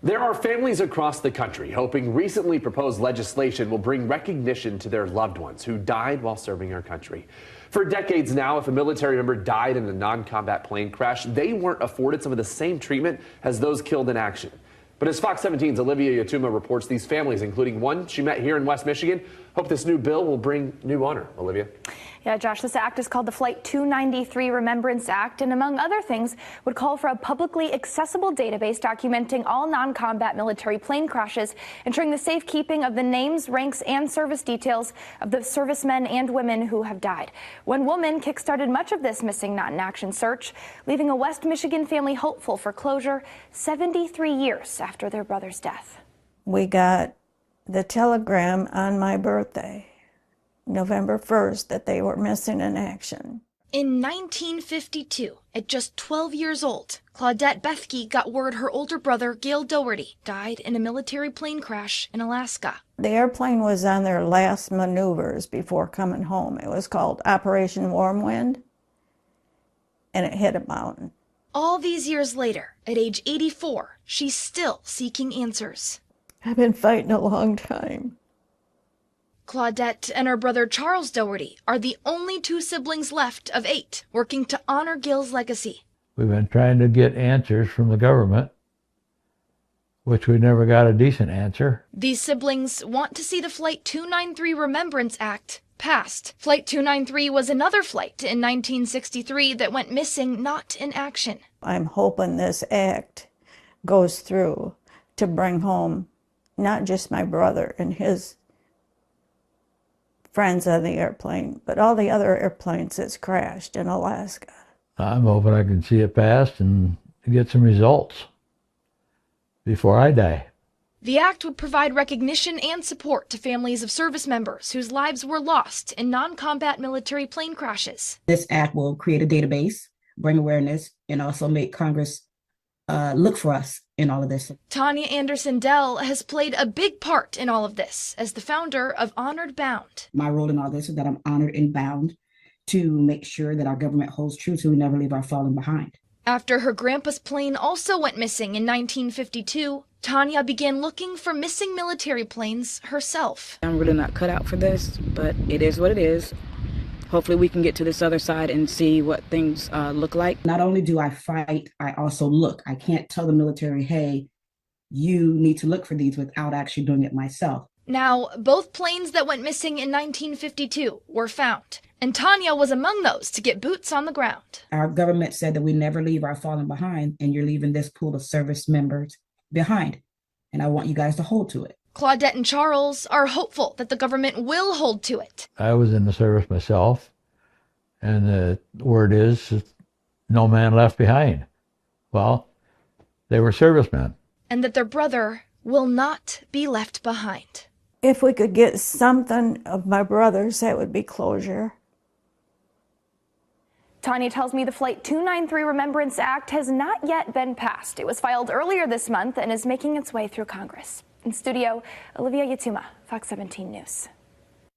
There are families across the country hoping recently proposed legislation will bring recognition to their loved ones who died while serving our country. For decades now, if a military member died in a non-combat plane crash, they weren't afforded some of the same treatment as those killed in action. But as Fox 17's Olivia Yatuma reports, these families, including one she met here in West Michigan, hope this new bill will bring new honor. Olivia? Yeah, Josh, this act is called the Flight 293 Remembrance Act, and among other things, would call for a publicly accessible database documenting all non-combat military plane crashes, ensuring the safekeeping of the names, ranks, and service details of the servicemen and women who have died. One woman kickstarted much of this missing not in action search, leaving a West Michigan family hopeful for closure 73 years after their brother's death. We got the telegram on my birthday, November 1st, that they were missing in action. In 1952, at just 12 years old, Claudette Bethke got word her older brother, Gale Doherty, died in a military plane crash in Alaska. The airplane was on their last maneuvers before coming home. It was called Operation Warm Wind, and it hit a mountain. All these years later, at age 84, she's still seeking answers. I've been fighting a long time. Claudette and her brother Charles Doherty are the only two siblings left of 8 working to honor Gale's legacy. We've been trying to get answers from the government, which we never got a decent answer. These siblings want to see the Flight 293 Remembrance Act passed. Flight 293 was another flight in 1963 that went missing not in action. I'm hoping this act goes through to bring home not just my brother and his friends on the airplane, but all the other airplanes that's crashed in Alaska. I'm hoping I can see it passed and get some results before I die. The act would provide recognition and support to families of service members whose lives were lost in non-combat military plane crashes. This act will create a database, bring awareness, and also make Congress look for us in all of this. Tanya Anderson Dell has played a big part in all of this as the founder of Honored Bound. My role in all this is that I'm honored and bound to make sure that our government holds true so we never leave our fallen behind. After her grandpa's plane also went missing in 1952, Tanya began looking for missing military planes herself. I'm really not cut out for this, but it is what it is. Hopefully we can get to this other side and see what things look like. Not only do I fight, I also look. I can't tell the military, hey, you need to look for these without actually doing it myself. Now, both planes that went missing in 1952 were found, and Tanya was among those to get boots on the ground. Our government said that we never leave our fallen behind, and you're leaving this pool of service members behind. And I want you guys to hold to it. Claudette and Charles are hopeful that the government will hold to it. I was in the service myself, and the word is no man left behind. Well, they were servicemen. And that their brother will not be left behind. If we could get something of my brother's, that would be closure. Tanya tells me the Flight 293 Remembrance Act has not yet been passed. It was filed earlier this month and is making its way through Congress. In studio, Olivia Yatuma, Fox 17 News.